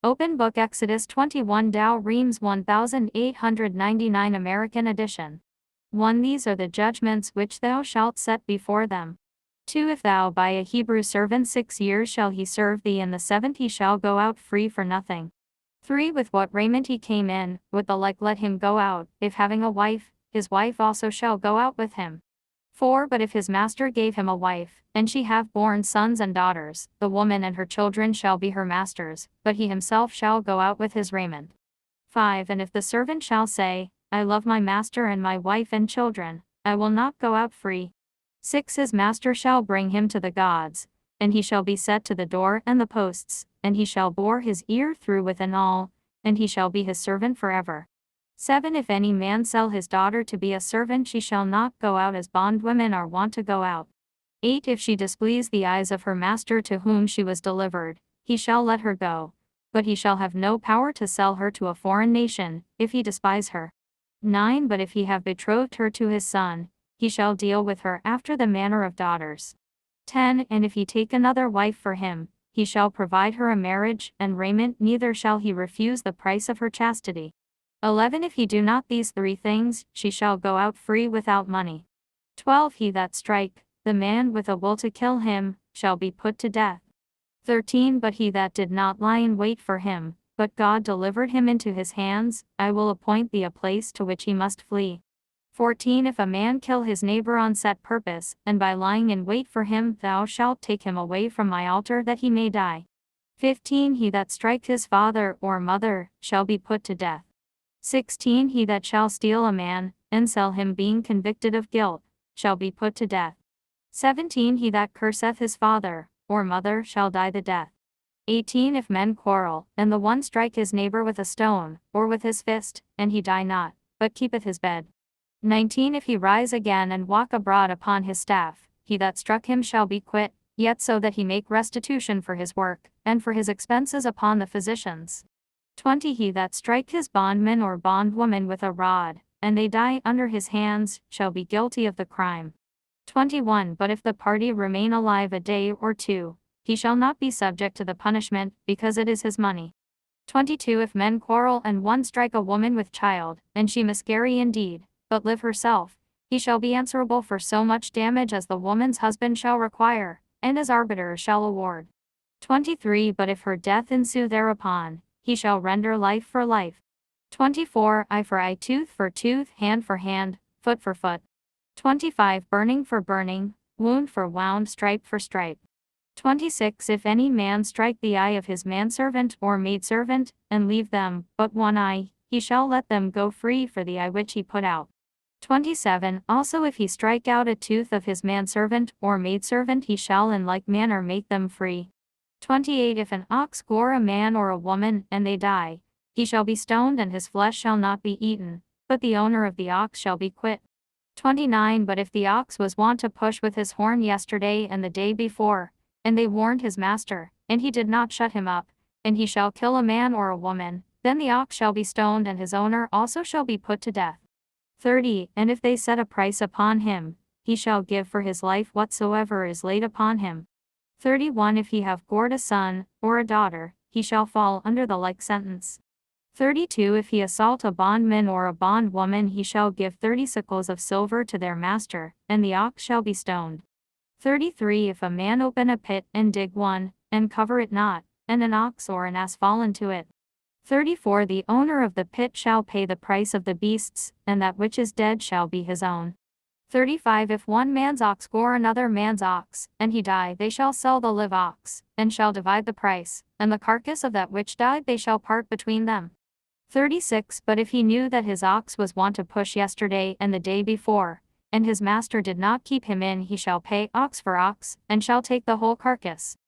Open Book Exodus 21 Dow Reams 1899 American edition. 1. These are the judgments which thou shalt set before them. 2. If thou buy a Hebrew servant 6 years shall he serve thee, and the 7th he shall go out free for nothing. 3. With what raiment he came in, with the like let him go out, if having a wife, his wife also shall go out with him. 4. But if his master gave him a wife, and she have borne sons and daughters, the woman and her children shall be her master's, but he himself shall go out with his raiment. 5. And if the servant shall say, I love my master and my wife and children, I will not go out free. 6. His master shall bring him to the gods, and he shall be set to the door and the posts, and he shall bore his ear through with an awl, and he shall be his servant forever. 7. If any man sell his daughter to be a servant, she shall not go out as bondwomen are wont to go out. 8. If she displease the eyes of her master to whom she was delivered, he shall let her go, but he shall have no power to sell her to a foreign nation, if he despise her. 9. But if he have betrothed her to his son, he shall deal with her after the manner of daughters. 10. And if he take another wife for him, he shall provide her a marriage and raiment, neither shall he refuse the price of her chastity. 11. If he do not these 3 things, she shall go out free without money. 12. He that strike the man with a will to kill him, shall be put to death. 13. But he that did not lie in wait for him, but God delivered him into his hands, I will appoint thee a place to which he must flee. 14. If a man kill his neighbor on set purpose, and by lying in wait for him, thou shalt take him away from my altar that he may die. 15. He that strike his father or mother, shall be put to death. 16. He that shall steal a man, and sell him being convicted of guilt, shall be put to death. 17. He that curseth his father or mother shall die the death. 18. If men quarrel, and the one strike his neighbor with a stone, or with his fist, and he die not, but keepeth his bed. 19. If he rise again and walk abroad upon his staff, he that struck him shall be quit, yet so that he make restitution for his work, and for his expenses upon the physicians. 20. He that strike his bondman or bondwoman with a rod, and they die under his hands, shall be guilty of the crime. 21. But if the party remain alive a day or 2, he shall not be subject to the punishment, because it is his money. 22. If men quarrel and one strike a woman with child, and she miscarry indeed, but live herself, he shall be answerable for so much damage as the woman's husband shall require, and as arbiter shall award. 23. But if her death ensue thereupon, he shall render life for life. 24. Eye for eye, tooth for tooth, hand for hand, foot for foot. 25. Burning for burning, wound for wound, stripe for stripe. 26. If any man strike the eye of his manservant or maidservant, and leave them but one eye, he shall let them go free for the eye which he put out. 27. Also if he strike out a tooth of his manservant or maidservant, he shall in like manner make them free. 28. If an ox gore a man or a woman, and they die, he shall be stoned, and his flesh shall not be eaten, but the owner of the ox shall be quit. 29. But if the ox was wont to push with his horn yesterday and the day before, and they warned his master, and he did not shut him up, and he shall kill a man or a woman, then the ox shall be stoned, and his owner also shall be put to death. 30. And if they set a price upon him, he shall give for his life whatsoever is laid upon him. 31. If he have gored a son, or a daughter, he shall fall under the like sentence. 32. If he assault a bondman or a bondwoman, he shall give 30 sickles of silver to their master, and the ox shall be stoned. 33. If a man open a pit, and dig one, and cover it not, and an ox or an ass fall into it. 34. The owner of the pit shall pay the price of the beasts, and that which is dead shall be his own. 35. If one man's ox gore another man's ox, and he die, they shall sell the live ox, and shall divide the price, and the carcass of that which died they shall part between them. 36. But if he knew that his ox was wont to push yesterday and the day before, and his master did not keep him in, he shall pay ox for ox, and shall take the whole carcass.